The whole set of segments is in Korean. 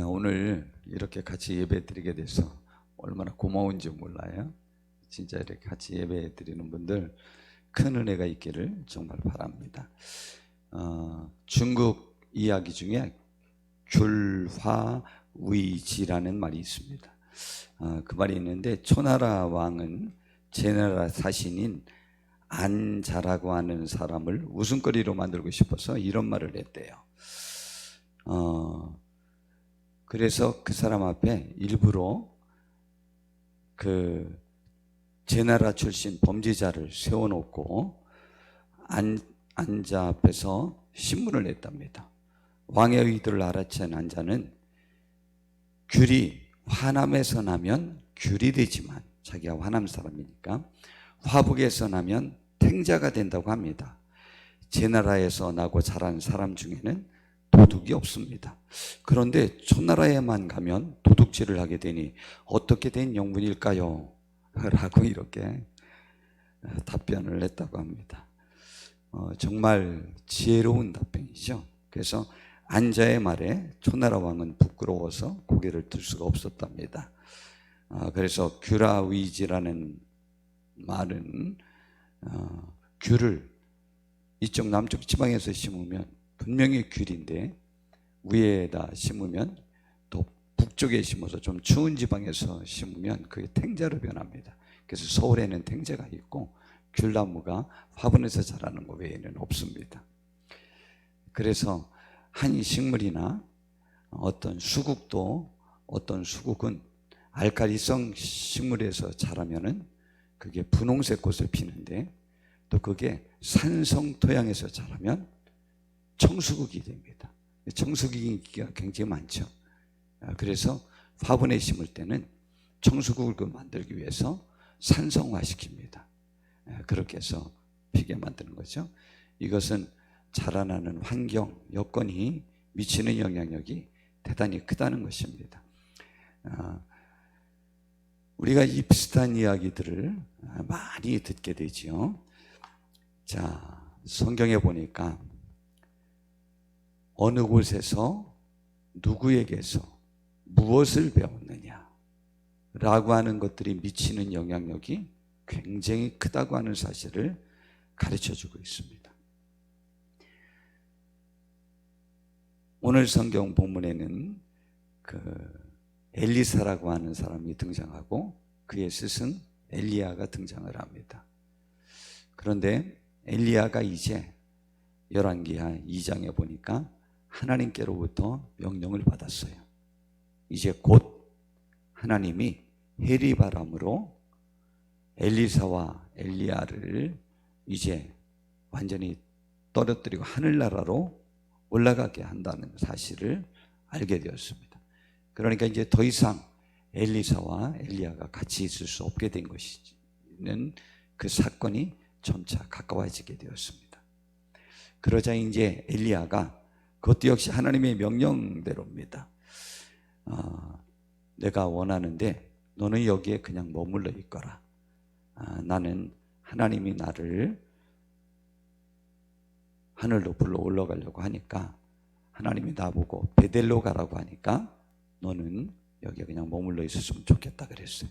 오늘 이렇게 같이 예배 드리게 돼서 얼마나 고마운지 몰라요. 진짜 이렇게 같이 예배 드리는 분들 큰 은혜가 있기를 정말 바랍니다. 중국 이야기 중에 귤화위지라는 말이 있습니다. 그 말이 있는데, 초나라 왕은 제나라 사신인 안자라고 하는 사람을 웃음거리로 만들고 싶어서 이런 말을 했대요. 그래서 그 사람 앞에 일부러 그 제나라 출신 범죄자를 세워놓고 안자 앞에서 신문을 냈답니다. 왕의 의도를 알아챈 안자는 귤이 화남에서 나면 귤이 되지만, 자기가 화남 사람이니까 화북에서 나면 탱자가 된다고 합니다. 제나라에서 나고 자란 사람 중에는 도둑이 없습니다. 그런데 초나라에만 가면 도둑질을 하게 되니 어떻게 된 영문일까요? 라고 이렇게 답변을 했다고 합니다. 정말 지혜로운 답변이죠. 그래서 안자의 말에 초나라 왕은 부끄러워서 고개를 들 수가 없었답니다. 그래서 귤화위지라는 말은 귤을 이쪽 남쪽 지방에서 심으면 분명히 귤인데, 위에다 심으면 또 북쪽에 심어서 좀 추운 지방에서 심으면 그게 탱자로 변합니다. 그래서 서울에는 탱자가 있고 귤나무가 화분에서 자라는 것 외에는 없습니다. 그래서 한 식물이나 어떤 수국도, 어떤 수국은 알칼리성 식물에서 자라면은 그게 분홍색 꽃을 피는데, 또 그게 산성 토양에서 자라면 청수국이 됩니다. 청수국이 인기가 굉장히 많죠. 그래서 화분에 심을 때는 청수국을 만들기 위해서 산성화시킵니다. 그렇게 해서 피게 만드는 거죠. 이것은 자라나는 환경, 여건이 미치는 영향력이 대단히 크다는 것입니다. 우리가 이 비슷한 이야기들을 많이 듣게 되지요. 자, 성경에 보니까 어느 곳에서 누구에게서 무엇을 배웠느냐 라고 하는 것들이 미치는 영향력이 굉장히 크다고 하는 사실을 가르쳐주고 있습니다. 오늘 성경 본문에는 그 엘리사라고 하는 사람이 등장하고 그의 스승 엘리야가 등장을 합니다. 그런데 엘리야가 이제 열왕기하 2장에 보니까 하나님께로부터 명령을 받았어요. 이제 곧 하나님이 해리바람으로 엘리사와 엘리야를 이제 완전히 떨어뜨리고 하늘나라로 올라가게 한다는 사실을 알게 되었습니다. 그러니까 이제 더 이상 엘리사와 엘리야가 같이 있을 수 없게 된 것이는, 그 사건이 점차 가까워지게 되었습니다. 그러자 이제 엘리야가, 그것도 역시 하나님의 명령대로입니다. 내가 원하는데 너는 여기에 그냥 머물러 있거라. 나는 하나님이 나를 하늘로 불러 올라가려고 하니까, 하나님이 나보고 베델로 가라고 하니까 너는 여기에 그냥 머물러 있었으면 좋겠다 그랬어요.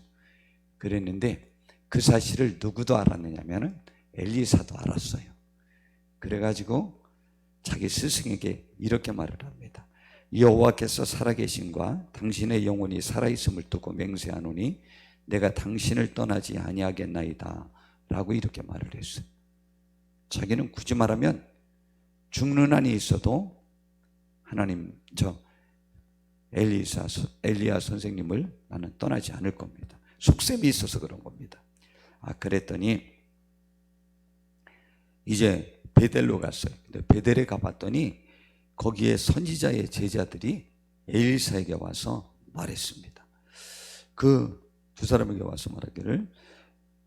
그랬는데 그 사실을 누구도 알았느냐면은 엘리사도 알았어요. 그래가지고 자기 스승에게 이렇게 말을 합니다. 여호와께서 살아계심과 당신의 영혼이 살아있음을 두고 맹세하노니 내가 당신을 떠나지 아니하겠나이다 라고 이렇게 말을 했어요. 자기는 굳이 말하면 죽는 한이 있어도 하나님, 엘리야 선생님을 나는 떠나지 않을 겁니다. 속셈이 있어서 그런 겁니다. 그랬더니 이제 베델로 갔어요. 근데 베델에 가봤더니 거기에 선지자의 제자들이 엘리사에게 와서 말했습니다. 그 두 사람에게 와서 말하기를,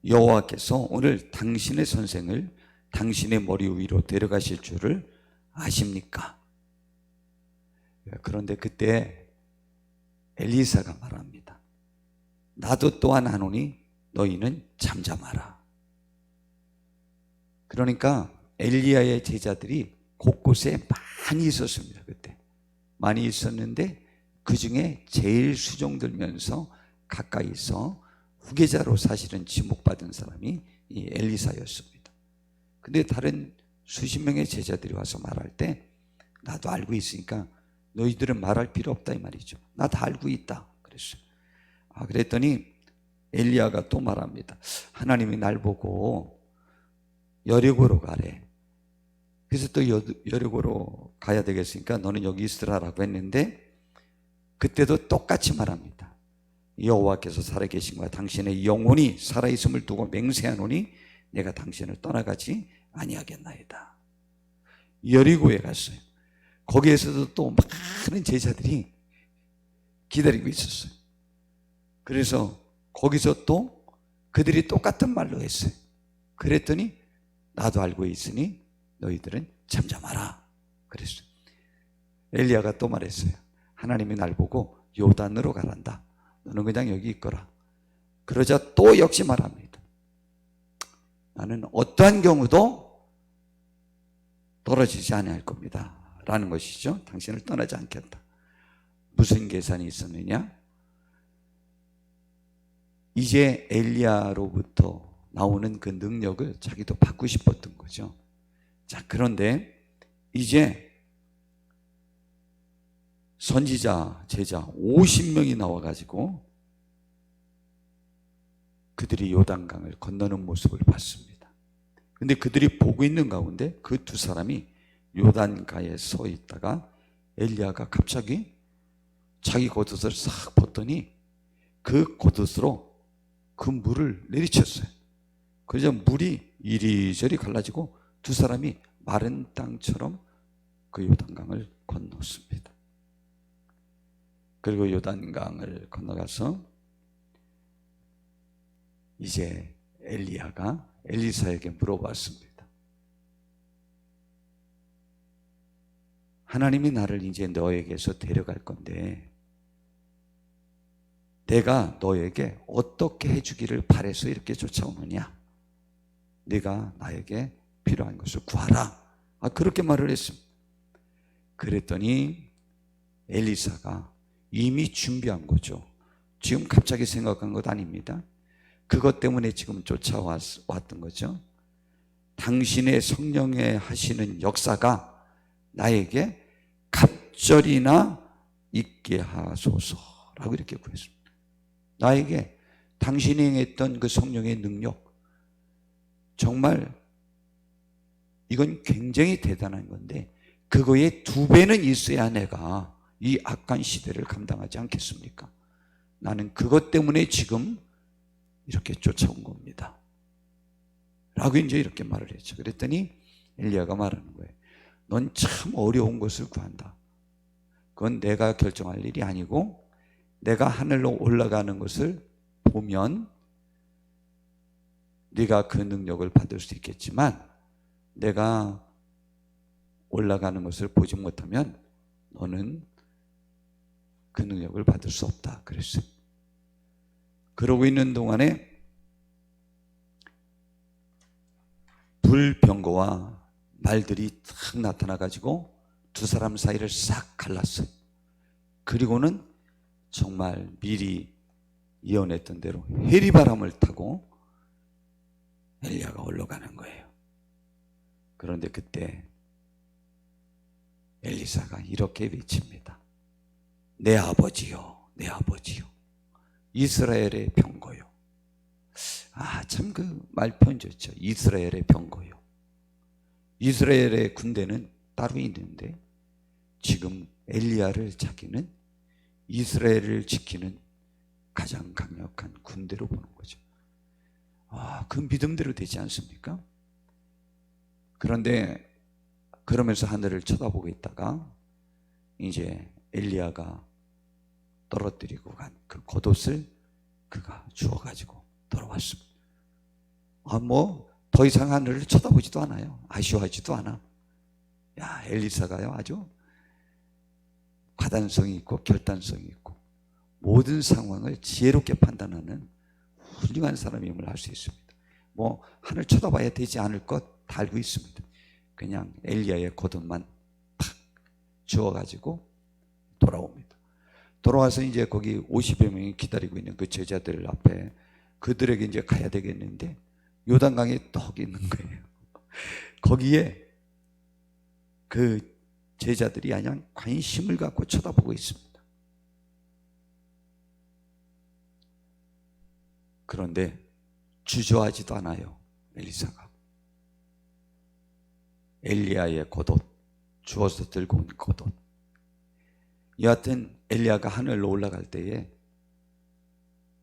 여호와께서 오늘 당신의 선생을 당신의 머리 위로 데려가실 줄을 아십니까? 그런데 그때 엘리사가 말합니다. 나도 또한 하노니 너희는 잠잠하라. 그러니까 엘리야의 제자들이 곳곳에 많이 있었습니다. 그때 많이 있었는데 그 중에 제일 수종들면서 가까이서 후계자로 사실은 지목받은 사람이 이 엘리사였습니다. 근데 다른 수십 명의 제자들이 와서 말할 때 나도 알고 있으니까 너희들은 말할 필요 없다 이 말이죠. 나 다 알고 있다 그랬어요. 그랬더니 엘리야가 또 말합니다. 하나님이 날 보고 여리고로 가래. 그래서 또 여리고로 가야 되겠으니까 너는 여기 있으라라고 했는데 그때도 똑같이 말합니다. 여호와께서 살아계신과 당신의 영혼이 살아있음을 두고 맹세하노니 내가 당신을 떠나가지 아니하겠나이다. 여리고에 갔어요. 거기에서도 또 많은 제자들이 기다리고 있었어요. 그래서 거기서 또 그들이 똑같은 말로 했어요. 그랬더니 나도 알고 있으니 너희들은 잠잠하라 그랬어요. 엘리야가 또 말했어요. 하나님이 날 보고 요단으로 가란다. 너는 그냥 여기 있거라. 그러자 또 역시 말합니다. 나는 어떠한 경우도 떨어지지 아니할 겁니다 라는 것이죠. 당신을 떠나지 않겠다. 무슨 계산이 있었느냐? 이제 엘리야로부터 나오는 그 능력을 자기도 받고 싶었던 거죠. 자, 그런데 이제 선지자, 제자 50명이 나와가지고 그들이 요단강을 건너는 모습을 봤습니다. 근데 그들이 보고 있는 가운데 그 두 사람이 요단가에 서 있다가 엘리야가 갑자기 자기 겉옷을 싹 벗더니 그 겉옷으로 그 물을 내리쳤어요. 그래서 물이 이리저리 갈라지고 두 사람이 마른 땅처럼 그 요단강을 건넜습니다. 그리고 요단강을 건너가서 이제 엘리야가 엘리사에게 물어봤습니다. 하나님이 나를 이제 너에게서 데려갈 건데 내가 너에게 어떻게 해주기를 바래서 이렇게 쫓아오느냐? 네가 나에게 필요한 것을 구하라. 그렇게 말을 했습니다. 그랬더니 엘리사가 이미 준비한 거죠. 지금 갑자기 생각한 것 아닙니다. 그것 때문에 지금 쫓아왔던 거죠. 당신의 성령에 하시는 역사가 나에게 갑절이나 있게 하소서라고 이렇게 구했습니다. 나에게 당신이 행했던 그 성령의 능력, 정말 이건 굉장히 대단한 건데 그거의 2배는 있어야 내가 이 악한 시대를 감당하지 않겠습니까? 나는 그것 때문에 지금 이렇게 쫓아온 겁니다 라고 이제 이렇게 말을 했죠. 그랬더니 엘리야가 말하는 거예요. 넌 참 어려운 것을 구한다. 그건 내가 결정할 일이 아니고 내가 하늘로 올라가는 것을 보면 네가 그 능력을 받을 수 있겠지만 내가 올라가는 것을 보지 못하면 너는 그 능력을 받을 수 없다 그랬어요. 그러고 있는 동안에 불병거와 말들이 탁 나타나가지고 두 사람 사이를 싹 갈랐어요. 그리고는 정말 미리 예언했던 대로 해리바람을 타고 엘리야가 올라가는 거예요. 그런데 그때 엘리사가 이렇게 외칩니다. 내 아버지요, 내 아버지요, 이스라엘의 병거요. 참 그 말표현 좋죠. 이스라엘의 병거요. 이스라엘의 군대는 따로 있는데 지금 엘리야를 자기는 이스라엘을 지키는 가장 강력한 군대로 보는 거죠. 그 믿음대로 되지 않습니까? 그런데 그러면서 하늘을 쳐다보고 있다가 이제 엘리야가 떨어뜨리고 간 그 겉옷을 그가 주워가지고 돌아왔습니다. 더 이상 하늘을 쳐다보지도 않아요. 아쉬워하지도 않아. 엘리사가요 아주 과단성이 있고 결단성이 있고 모든 상황을 지혜롭게 판단하는 훌륭한 사람임을 알 수 있습니다. 하늘 쳐다봐야 되지 않을 것 다 알고 있습니다. 그냥 엘리야의 겉옷만 팍 주워가지고 돌아옵니다. 돌아와서 이제 거기 50여 명이 기다리고 있는 그 제자들 앞에 그들에게 이제 가야 되겠는데 요단강에 떡 있는 거예요. 거기에 그 제자들이 그냥 관심을 갖고 쳐다보고 있습니다. 그런데 주저하지도 않아요. 엘리사가 엘리야의 겉옷, 주워서 들고 온 겉옷. 여하튼 엘리야가 하늘로 올라갈 때에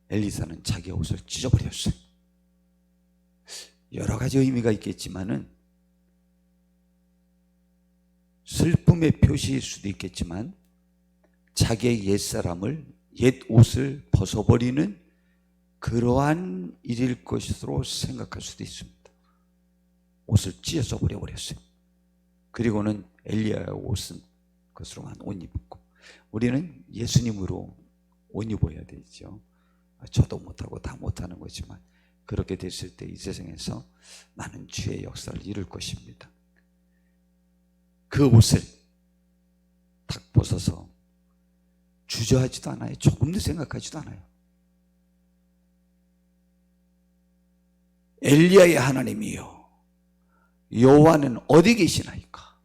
엘리사는 자기 옷을 찢어버렸어요. 여러 가지 의미가 있겠지만은 슬픔의 표시일 수도 있겠지만 자기의 옛사람을, 옛 옷을 벗어버리는 그러한 일일 것으로 생각할 수도 있습니다. 옷을 찢어서 버려버렸어요. 그리고는 엘리야의 옷은 그것으로만 옷 입었고, 우리는 예수님으로 옷 입어야 되죠. 저도 못하고 다 못하는 거지만 그렇게 됐을 때 이 세상에서 많은 주의 역사를 이룰 것입니다. 그 옷을 탁 벗어서 주저하지도 않아요. 조금도 생각하지도 않아요. 엘리야의 하나님이여, 여호와는 어디 계시나이까?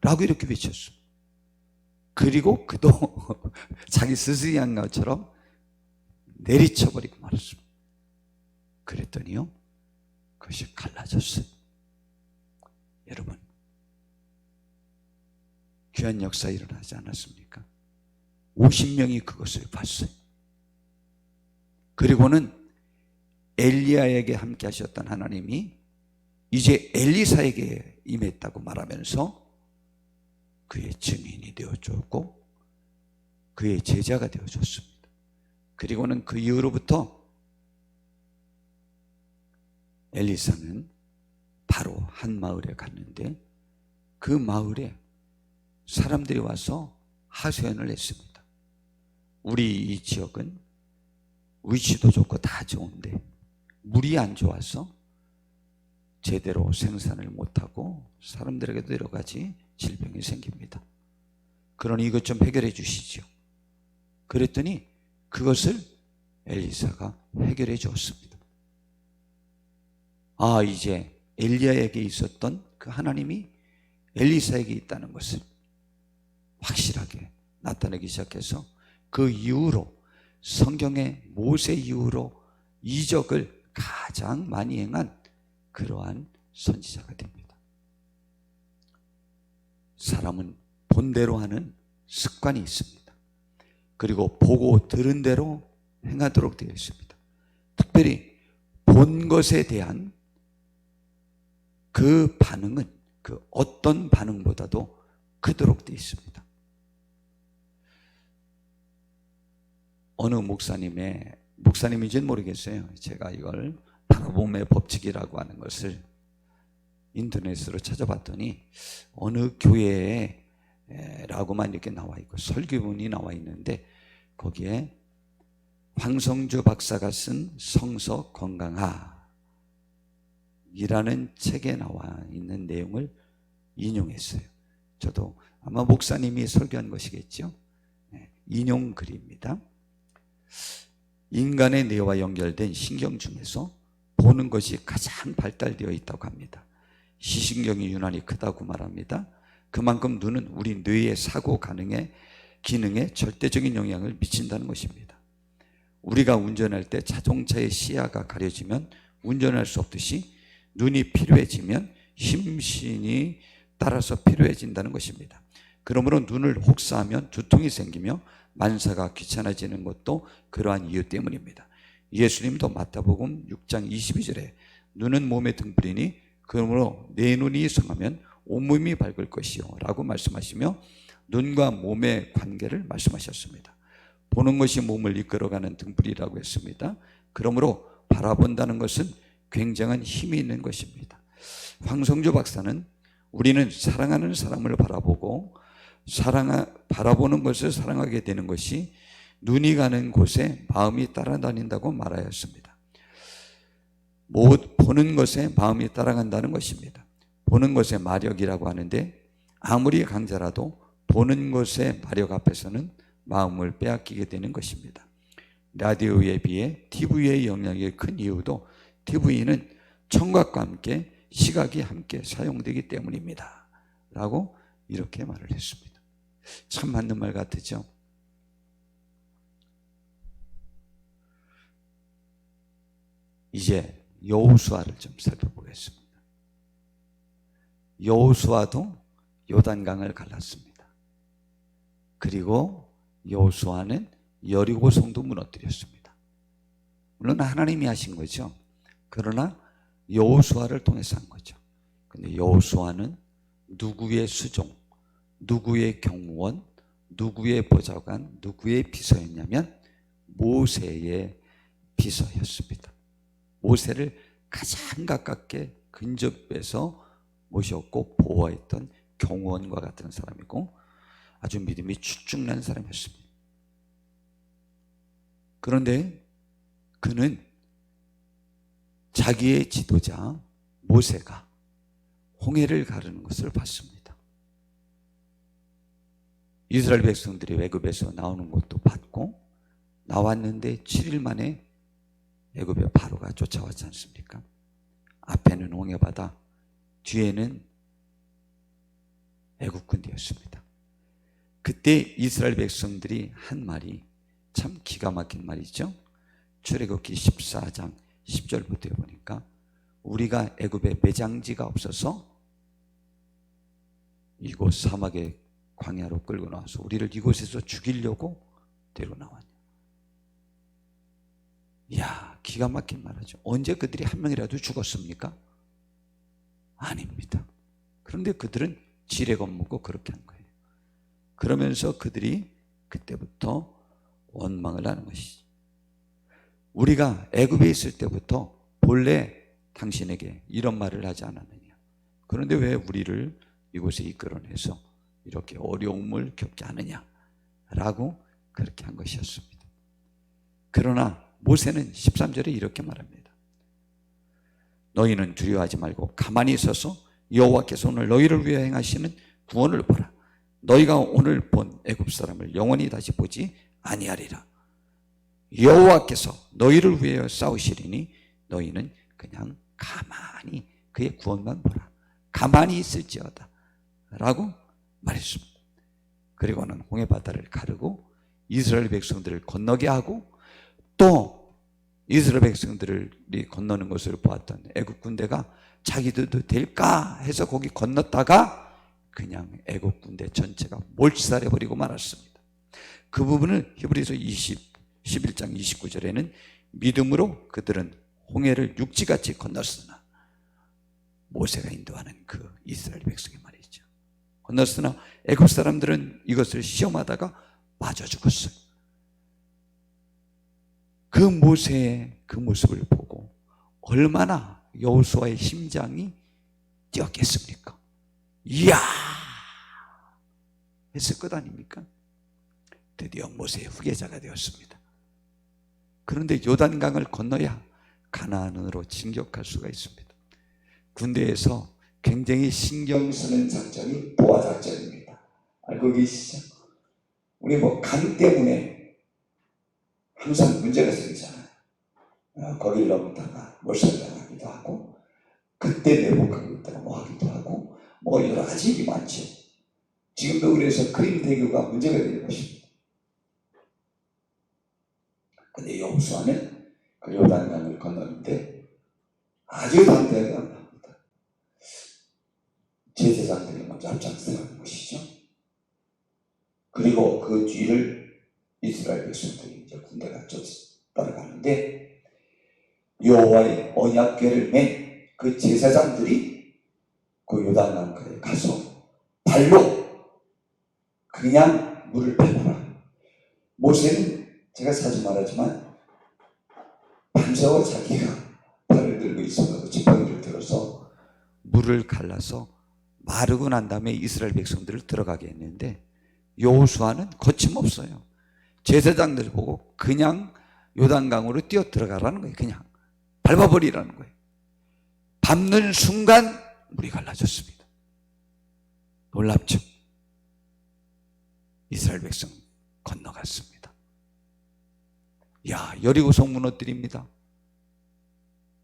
라고 이렇게 외쳤어. 그리고 그도 자기 스스로 한 것처럼 내리쳐버리고 말았습니다. 그랬더니요, 그것이 갈라졌어요. 여러분, 귀한 역사 일어나지 않았습니까? 50명이 그것을 봤어요. 그리고는 엘리야에게 함께 하셨던 하나님이 이제 엘리사에게 임했다고 말하면서 그의 증인이 되어줬고 그의 제자가 되어줬습니다. 그리고는 그 이후로부터 엘리사는 바로 한 마을에 갔는데 그 마을에 사람들이 와서 하소연을 했습니다. 우리 이 지역은 위치도 좋고 다 좋은데 물이 안 좋아서 제대로 생산을 못하고 사람들에게도 여러 가지 질병이 생깁니다. 그러니 이것 좀 해결해 주시죠. 그랬더니 그것을 엘리사가 해결해 주었습니다. 아, 이제 엘리야에게 있었던 그 하나님이 엘리사에게 있다는 것을 확실하게 나타내기 시작해서 그 이후로 성경의 모세 이후로 이적을 가장 많이 행한 그러한 선지자가 됩니다. 사람은 본대로 하는 습관이 있습니다. 그리고 보고 들은 대로 행하도록 되어 있습니다. 특별히 본 것에 대한 그 반응은 그 어떤 반응보다도 크도록 되어 있습니다. 어느 목사님인지는 모르겠어요. 제가 이걸 바라봄의 법칙이라고 하는 것을 인터넷으로 찾아봤더니 어느 교회에 라고만 이렇게 나와 있고 설교문이 나와 있는데 거기에 황성주 박사가 쓴 성서 건강하 이라는 책에 나와 있는 내용을 인용했어요. 저도 아마 목사님이 설교한 것이겠죠. 인용 글입니다. 인간의 뇌와 연결된 신경 중에서 보는 것이 가장 발달되어 있다고 합니다. 시신경이 유난히 크다고 말합니다. 그만큼 눈은 우리 뇌의 사고 기능에 절대적인 영향을 미친다는 것입니다. 우리가 운전할 때 자동차의 시야가 가려지면 운전할 수 없듯이 눈이 필요해지면 심신이 따라서 필요해진다는 것입니다. 그러므로 눈을 혹사하면 두통이 생기며 만사가 귀찮아지는 것도 그러한 이유 때문입니다. 예수님도 마태복음 6장 22절에 눈은 몸의 등불이니 그러므로 내 눈이 성하면 온몸이 밝을 것이요 라고 말씀하시며 눈과 몸의 관계를 말씀하셨습니다. 보는 것이 몸을 이끌어가는 등불이라고 했습니다. 그러므로 바라본다는 것은 굉장한 힘이 있는 것입니다. 황성주 박사는 우리는 사랑하는 사람을 바라보고 바라보는 것을 사랑하게 되는 것이 눈이 가는 곳에 마음이 따라다닌다고 말하였습니다. 보는 것에 마음이 따라간다는 것입니다. 보는 것의 마력이라고 하는데 아무리 강자라도 보는 것의 마력 앞에서는 마음을 빼앗기게 되는 것입니다. 라디오에 비해 TV의 영향이 큰 이유도 TV는 청각과 함께 시각이 함께 사용되기 때문입니다. 라고 이렇게 말을 했습니다. 참 맞는 말 같으죠? 이제 여호수아를 좀 살펴보겠습니다. 여호수아도 요단강을 갈랐습니다. 그리고 여호수아는 여리고 성도 무너뜨렸습니다. 물론 하나님이 하신 거죠. 그러나 여호수아를 통해서 한 거죠. 근데 여호수아는 누구의 수종, 누구의 경무원, 누구의 보좌관, 누구의 비서였냐면 모세의 비서였습니다. 모세를 가장 가깝게 근접해서 모셨고 보호했던 경호원과 같은 사람이고 아주 믿음이 축축난 사람이었습니다. 그런데 그는 자기의 지도자 모세가 홍해를 가르는 것을 봤습니다. 이스라엘 백성들이 애굽에서 나오는 것도 봤고 나왔는데 7일 만에 애굽의 바로가 쫓아왔지 않습니까? 앞에는 홍해바다, 뒤에는 애굽 군대였습니다. 그때 이스라엘 백성들이 한 말이 참 기가 막힌 말이죠. 출애굽기 14장 10절부터 보니까 우리가 애굽에 매장지가 없어서 이곳 사막의 광야로 끌고 나와서 우리를 이곳에서 죽이려고 데리고 나왔냐. 이야, 기가 막힌 말하죠. 언제 그들이 한 명이라도 죽었습니까? 아닙니다. 그런데 그들은 지레 겁먹고 그렇게 한 거예요. 그러면서 그들이 그때부터 원망을 하는 것이죠. 우리가 애굽에 있을 때부터 본래 당신에게 이런 말을 하지 않았느냐. 그런데 왜 우리를 이곳에 이끌어내서 이렇게 어려움을 겪게 하느냐 라고 그렇게 한 것이었습니다. 그러나 모세는 13절에 이렇게 말합니다. 너희는 두려워하지 말고 가만히 있어서 여호와께서 오늘 너희를 위하여 행하시는 구원을 보라. 너희가 오늘 본 애굽 사람을 영원히 다시 보지 아니하리라. 여호와께서 너희를 위하여 싸우시리니 너희는 그냥 가만히 그의 구원만 보라. 가만히 있을지어다 라고 말했습니다. 그리고는 홍해바다를 가르고 이스라엘 백성들을 건너게 하고 또 이스라엘 백성들이 건너는 것을 보았던 애굽 군대가 자기들도 될까 해서 거기 건넜다가 그냥 애굽 군대 전체가 몰살해버리고 말았습니다. 그 부분을 히브리서 11장 29절에는 믿음으로 그들은 홍해를 육지같이 건넜으나 모세가 인도하는 그 이스라엘 백성의 말이죠. 건넜으나 애굽 사람들은 이것을 시험하다가 빠져 죽었어요. 그 모세의 그 모습을 보고 얼마나 여호수아의 심장이 뛰었겠습니까? 이야 했을 것 아닙니까? 드디어 모세의 후계자가 되었습니다. 그런데 요단강을 건너야 가나안으로 진격할 수가 있습니다. 군대에서 굉장히 신경 쓰는 작전이 보아 작전입니다. 알고 계시죠? 우리 강 때문에 항상 문제가 생기잖아요. 거기를 넘다가 몰살당하기도 하고 그때 내복하고 있다가 뭐 하기도 하고 뭐 여러 가지 일이 많죠. 지금도 그래서 크림 대교가 문제가 되는 것입니다. 근데 여호수아는 그 요단강을 건너는데 아주 담대하게 건너갑니다. 제사장들이 먼저 앞장서는 것이죠. 그리고 그 뒤를 이스라엘 백성들이 이제 군대가 따라가는데 여호와의 언약궤를 맨 그 제사장들이 그 요단강가에 가서 발로 그냥 물을 빼보라. 모세는 제가 자주 말하지만 밤새워 자기가 발을 들고 있어서 지팡이를 들어서 물을 갈라서 마르고 난 다음에 이스라엘 백성들을 들어가게 했는데 여호수아는 거침없어요. 제사장들 보고 그냥 요단강으로 뛰어 들어가라는 거예요. 그냥 밟아버리라는 거예요. 밟는 순간 물이 갈라졌습니다. 놀랍죠? 이스라엘 백성 건너갔습니다. 야, 여리고성 무너뜨립니다.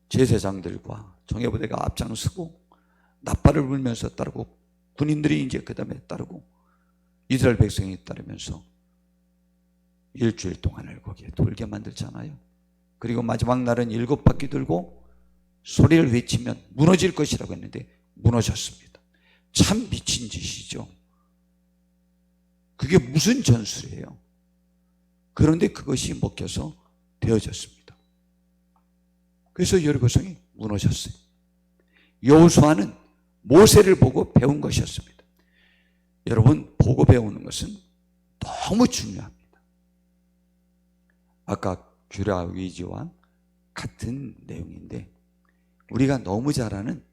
제사장들과 정예부대가 앞장서고 나팔을 불면서 따르고 군인들이 이제 그 다음에 따르고 이스라엘 백성이 따르면서 일주일 동안을 거기에 돌게 만들잖아요. 그리고 마지막 날은 7바퀴 돌고 소리를 외치면 무너질 것이라고 했는데 무너졌습니다. 참 미친 짓이죠. 그게 무슨 전술이에요? 그런데 그것이 먹혀서 되어졌습니다. 그래서 여리고성이 무너졌어요. 여호수아는 모세를 보고 배운 것이었습니다. 여러분, 보고 배우는 것은 너무 중요합니다. 아까 규라 위지와 같은 내용인데 우리가 너무 잘 아는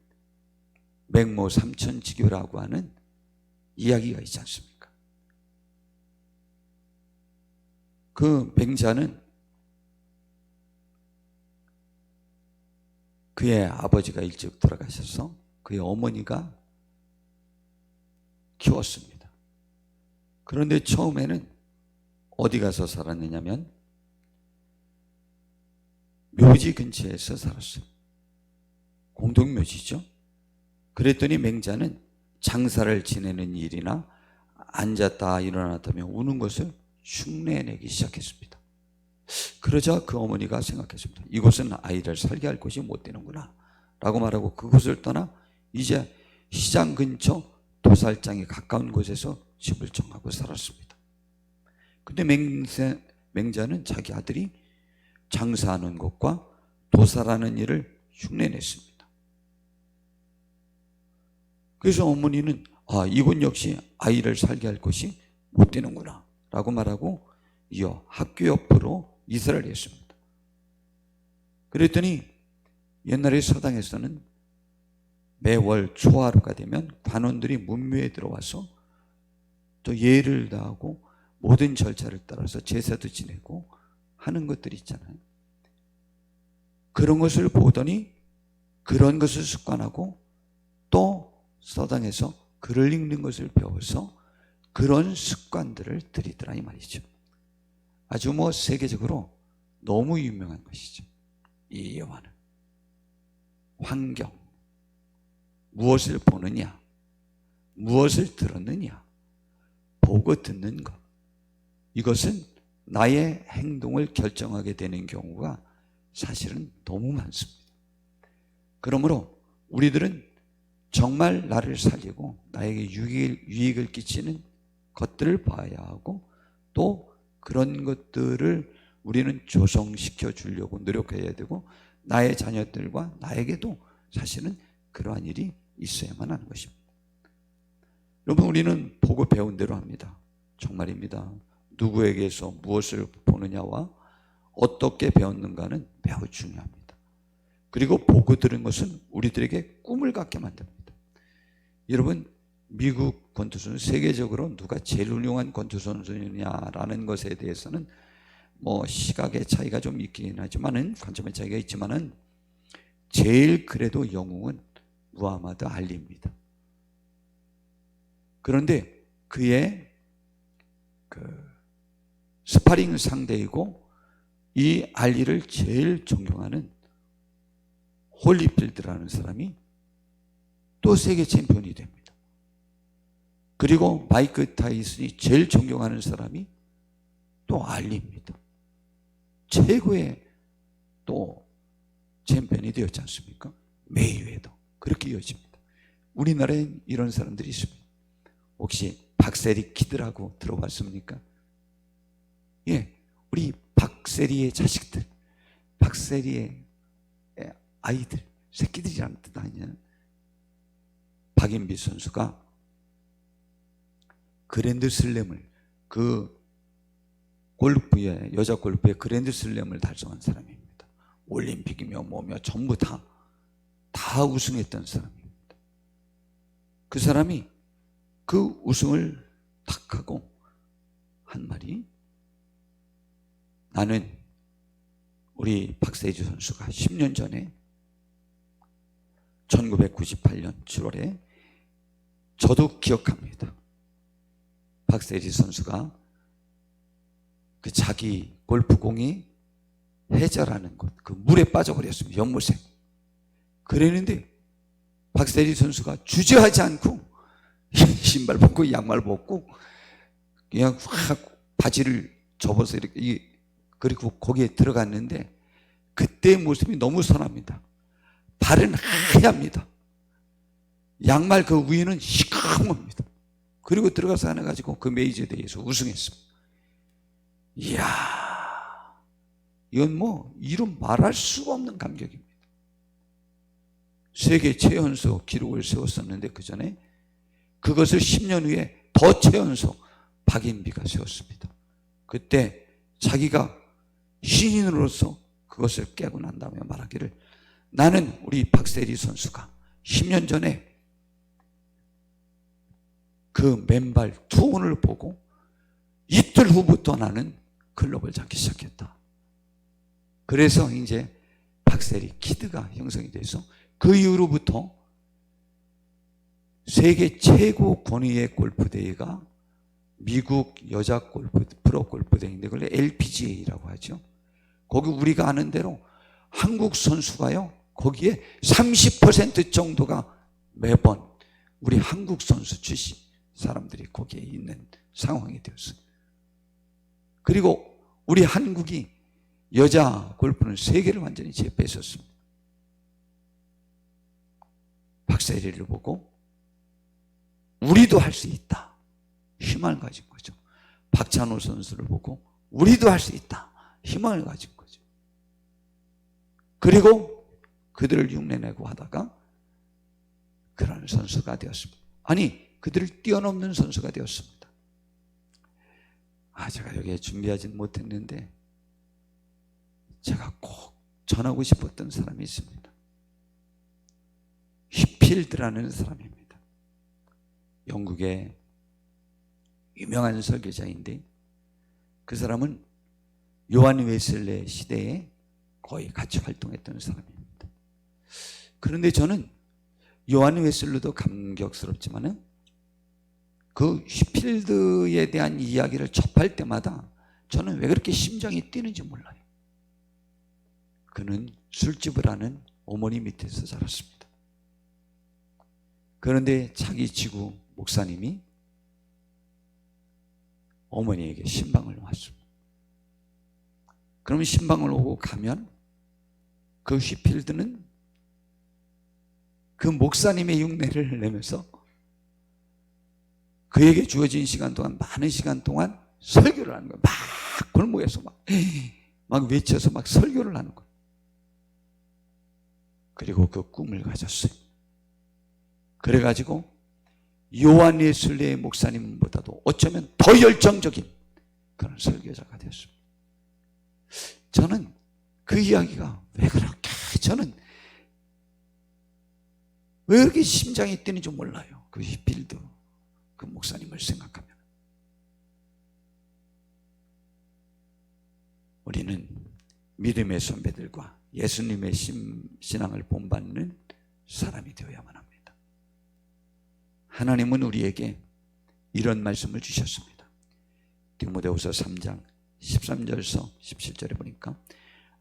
맹모 삼천지교라고 하는 이야기가 있지 않습니까? 그 맹자는 그의 아버지가 일찍 돌아가셔서 그의 어머니가 키웠습니다. 그런데 처음에는 어디 가서 살았느냐면 묘지 근처에서 살았어요. 공동묘지죠. 그랬더니 맹자는 장사를 지내는 일이나 앉았다 일어났다며 우는 것을 흉내내기 시작했습니다. 그러자 그 어머니가 생각했습니다. 이곳은 아이를 살게 할 곳이 못 되는구나 라고 말하고 그곳을 떠나 이제 시장 근처 도살장에 가까운 곳에서 집을 정하고 살았습니다. 근데 맹자는 자기 아들이 장사하는 것과 도살하는 일을 흉내냈습니다. 그래서 어머니는 이곳 역시 아이를 살게 할 곳이 못 되는구나 라고 말하고 이어 학교 옆으로 이사를 했습니다. 그랬더니 옛날에 서당에서는 매월 초하루가 되면 관원들이 문묘에 들어와서 또 예를 다하고 모든 절차를 따라서 제사도 지내고 하는 것들이 있잖아요. 그런 것을 보더니 그런 것을 습관하고 또 서당에서 글을 읽는 것을 배워서 그런 습관들을 들이더라 이 말이죠. 아주 세계적으로 너무 유명한 것이죠. 이 영화는 환경, 무엇을 보느냐, 무엇을 들었느냐, 보고 듣는 것, 이것은 나의 행동을 결정하게 되는 경우가 사실은 너무 많습니다. 그러므로 우리들은 정말 나를 살리고 나에게 유익을 끼치는 것들을 봐야 하고 또 그런 것들을 우리는 조성시켜 주려고 노력해야 되고 나의 자녀들과 나에게도 사실은 그러한 일이 있어야만 하는 것입니다. 여러분, 우리는 보고 배운 대로 합니다. 정말입니다. 누구에게서 무엇을 보느냐와 어떻게 배웠는가는 매우 중요합니다. 그리고 보고 들은 것은 우리들에게 꿈을 갖게 만듭니다. 여러분, 미국 권투선수, 세계적으로 누가 제일 훌륭한 권투선수냐라는 것에 대해서는 시각의 차이가 좀 있긴 하지만은, 관점의 차이가 있지만은 제일 그래도 영웅은 무하마드 알리입니다. 그런데 그의 스파링 상대이고 이 알리를 제일 존경하는 홀리필드라는 사람이 또 세계 챔피언이 됩니다. 그리고 마이크 타이슨이 제일 존경하는 사람이 또 알리입니다. 최고의 또 챔피언이 되었지 않습니까? 메이웨더. 그렇게 이어집니다. 우리나라엔 이런 사람들이 있습니다. 혹시 박세리 키드라고 들어봤습니까? 예, 우리 박세리의 자식들, 박세리의 아이들, 새끼들이라는 뜻 아니냐? 박인비 선수가 그랜드 슬램을, 골프의, 여자 골프의 그랜드 슬램을 달성한 사람입니다. 올림픽이며 뭐며 전부 다 우승했던 사람입니다. 그 사람이 그 우승을 탁 하고 한 말이, 나는 우리 박세주 선수가 10년 전에 1998년 7월에 저도 기억합니다. 박세지 선수가 그 자기 골프공이 해저라는 곳, 그 물에 빠져버렸습니다. 연못에. 그랬는데 박세리 선수가 주저하지 않고 신발 벗고 양말 벗고 그냥 확 바지를 접어서 이렇게, 그리고 거기에 들어갔는데 그때의 모습이 너무 선합니다. 발은 하얗니다. 양말 그 위에는 시커멉니다. 그리고 들어가서 하나 가지고 그 메이저 대회에서 우승했습니다. 이야, 이건 뭐 이루 말할 수가 없는 감격입니다. 세계 최연소 기록을 세웠었는데 그 전에 그것을 10년 후에 더 최연소 박인비가 세웠습니다. 그때 자기가 신인으로서 그것을 깨고 난 다음에 말하기를, 나는 우리 박세리 선수가 10년 전에 그 맨발 투혼을 보고 이틀 후부터 나는 클럽을 잡기 시작했다. 그래서 이제 박세리 키드가 형성이 돼서 그 이후로부터 세계 최고 권위의 골프 대회가 미국 여자 골프 프로 골프 대회인데 그걸 LPGA라고 하죠. 거기 우리가 아는 대로 한국 선수가요, 거기에 30% 정도가 매번 우리 한국 선수 출신 사람들이 거기에 있는 상황이 되었어요. 그리고 우리 한국이 여자 골프는 세계를 완전히 제패했었습니다. 박세리를 보고 우리도 할 수 있다 희망을 가진 거죠. 박찬호 선수를 보고 우리도 할 수 있다 희망을 가진 거죠. 그리고 그들을 흉내내고 하다가 그런 선수가 되었습니다. 아니, 그들을 뛰어넘는 선수가 되었습니다. 제가 여기에 준비하진 못했는데 제가 꼭 전하고 싶었던 사람이 있습니다. 휘필드라는 사람입니다. 영국의 유명한 설교자인데 그 사람은 요한 웨슬레 시대에 거의 같이 활동했던 사람입니다. 그런데 저는 요한 웨슬레도 감격스럽지만은 그 휘필드에 대한 이야기를 접할 때마다 저는 왜 그렇게 심장이 뛰는지 몰라요. 그는 술집을 하는 어머니 밑에서 자랐습니다. 그런데 자기 지구 목사님이 어머니에게 신방을 왔습니다. 그러면 신방을 오고 가면 그 휘필드는 그 목사님의 흉내를 내면서 그에게 주어진 시간 동안, 많은 시간 동안 설교를 하는 거예요. 막 골목에서 막 외쳐서 막 설교를 하는 거예요. 그리고 그 꿈을 가졌어요. 그래가지고 요한 웨슬레 목사님보다도 어쩌면 더 열정적인 그런 설교자가 되었습니다. 저는 그 이야기가 왜 그렇게, 저는 왜 그렇게 심장이 뛰는지 몰라요. 그 휘필드 그 목사님을 생각하면. 우리는 믿음의 선배들과 예수님의 신앙을 본받는 사람이 되어야만 합니다. 하나님은 우리에게 이런 말씀을 주셨습니다. 디모데후서 3장 13절서 17절에 보니까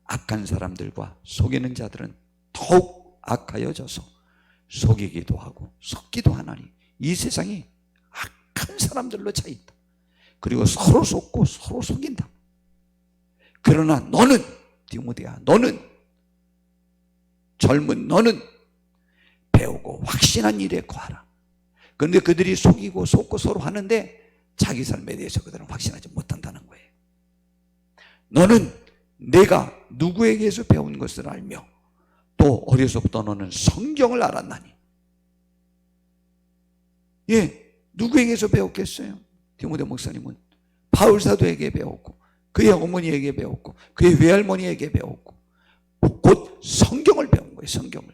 악한 사람들과 속이는 자들은 더욱 악하여져서 속이기도 하고 속기도 하나니 이 세상이 악한 사람들로 차 있다. 그리고 서로 속고 서로 속인다. 그러나 너는, 디모데야, 너는, 젊은 너는 배우고 확신한 일에 거하라. 그런데 그들이 속이고 속고 서로 하는데 자기 삶에 대해서 그들은 확신하지 못한다는 거예요. 너는 내가 누구에게서 배운 것을 알며 또 어려서부터 너는 성경을 알았나니. 누구에게서 배웠겠어요? 디모데 목사님은 바울 사도에게 배웠고 그의 어머니에게 배웠고 그의 외할머니에게 배웠고 곧 성경을 배운 거예요. 성경을.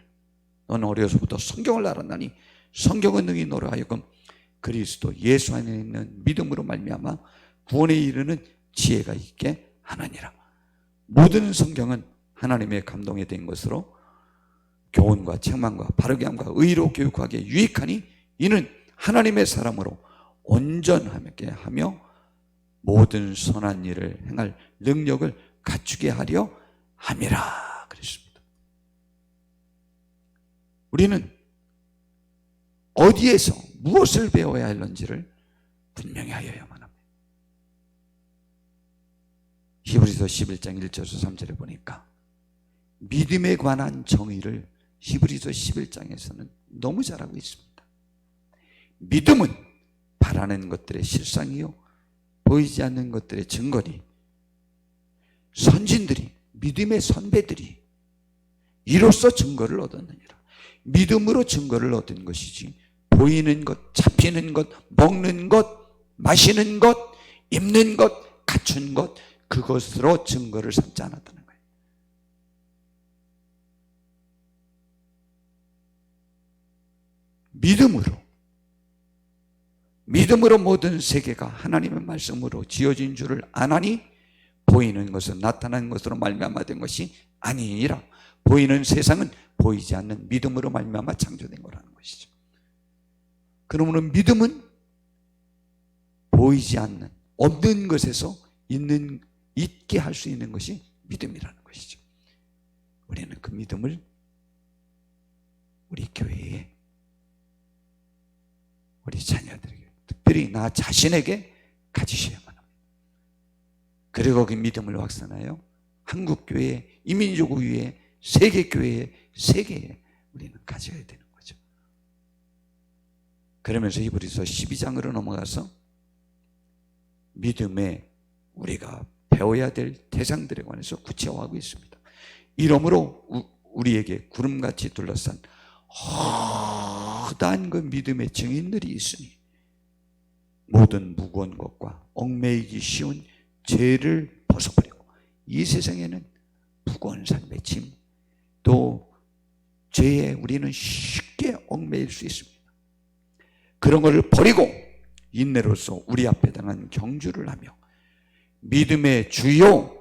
너는 어려서부터 성경을 알았나니 성경은 능히 너로 하여금 그리스도 예수 안에 있는 믿음으로 말미암아 구원에 이르는 지혜가 있게 하나니라. 모든 성경은 하나님의 감동에 된 것으로 교훈과 책망과 바르게 함과 의로 교육하기에 유익하니 이는 하나님의 사람으로 온전하게 하며 모든 선한 일을 행할 능력을 갖추게 하려 함이라 그랬습니다. 우리는 어디에서 무엇을 배워야 할는지를 분명히 하여야만 합니다. 히브리서 11장 1절에서 3절에 보니까 믿음에 관한 정의를 히브리서 11장에서는 너무 잘하고 있습니다. 믿음은 바라는 것들의 실상이요 보이지 않는 것들의 증거니 선진들이 믿음의 선배들이 이로써 증거를 얻었느니라. 믿음으로 증거를 얻은 것이지 보이는 것, 잡히는 것, 먹는 것, 마시는 것, 입는 것, 갖춘 것 그것으로 증거를 삼지 않았다는 거예요. 믿음으로 모든 세계가 하나님의 말씀으로 지어진 줄을 아나니 보이는 것은 나타난 것으로 말미암아 된 것이 아니니라. 보이는 세상은 보이지 않는 믿음으로 말미암아 창조된 거라는 것이죠. 그러므로 믿음은 보이지 않는 없는 것에서 있게 할 수 있는 것이 믿음이라는 것이죠. 우리는 그 믿음을 우리 교회에 우리 자녀들에게 특별히 나 자신에게 가지셔야만 합니다. 그리고 그 믿음을 확산하여 한국교회, 이민족교회, 세계교회, 세계에 우리는 가져야 되는 거죠. 그러면서 히브리서 12장으로 넘어가서 믿음에 우리가 배워야 될 대상들에 관해서 구체화하고 있습니다. 이러므로 우리에게 구름같이 둘러싼 허다한 그 믿음의 증인들이 있으니 모든 무거운 것과 얽매이기 쉬운 죄를 벗어버리고 이 세상에는 무거운 삶의 짐 또 죄에 우리는 쉽게 얽매일 수 있습니다. 그런 것을 버리고 인내로서 우리 앞에 당한 경주를 하며 믿음의 주요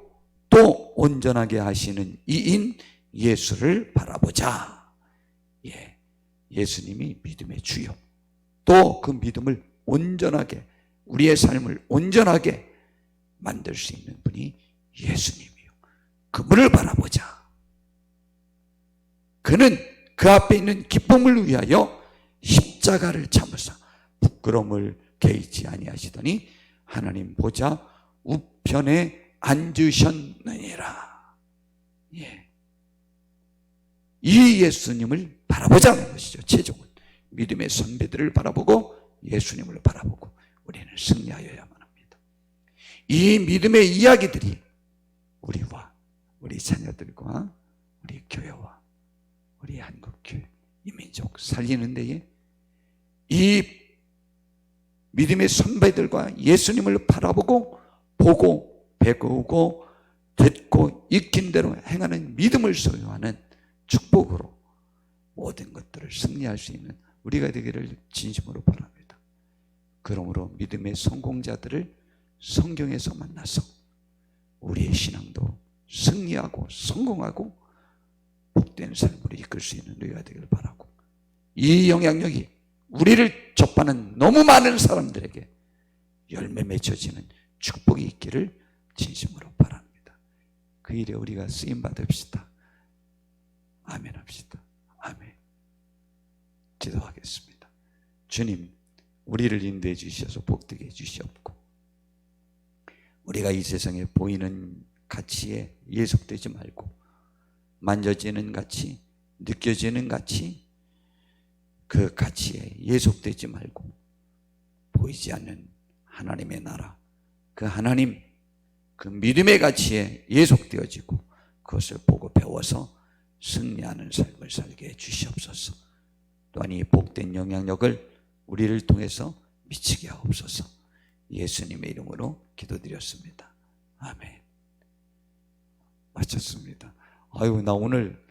또 온전하게 하시는 이인 예수를 바라보자. 예수님이 믿음의 주요 또 그 믿음을 온전하게 우리의 삶을 온전하게 만들 수 있는 분이 예수님이요. 그분을 바라보자. 그는 그 앞에 있는 기쁨을 위하여 십자가를 참으사 부끄러움을 개의치 아니하시더니 하나님 보좌 우편에 앉으셨느니라. 이 예수님을 바라보자는 것이죠. 최종은 믿음의 선배들을 바라보고 예수님을 바라보고 우리는 승리하여야만 합니다. 이 믿음의 이야기들이 우리와 우리 자녀들과 우리 교회와 우리 한국교회 이민족 살리는 데에 이 믿음의 선배들과 예수님을 바라보고 보고 배우고 듣고 익힌 대로 행하는 믿음을 소유하는 축복으로 모든 것들을 승리할 수 있는 우리가 되기를 진심으로 바랍니다. 그러므로 믿음의 성공자들을 성경에서 만나서 우리의 신앙도 승리하고 성공하고 복된 삶으로 이끌 수 있는 우리가 되기를 바라고 이 영향력이 우리를 접하는 너무 많은 사람들에게 열매 맺혀지는 축복이 있기를 진심으로 바랍니다. 그 일에 우리가 쓰임 받읍시다. 아멘 합시다. 아멘. 기도하겠습니다. 주님, 우리를 인도해 주셔서 복되게 해 주시옵고 우리가 이 세상에 보이는 가치에 예속되지 말고 만져지는 가치, 느껴지는 가치, 그 가치에 예속되지 말고 보이지 않는 하나님의 나라, 그 하나님, 그 믿음의 가치에 예속되어지고 그것을 보고 배워서 승리하는 삶을 살게 해 주시옵소서. 또한 이 복된 영향력을 우리를 통해서 미치게 하옵소서. 예수님의 이름으로 기도드렸습니다. 아멘. 마쳤습니다. 아유, 나 오늘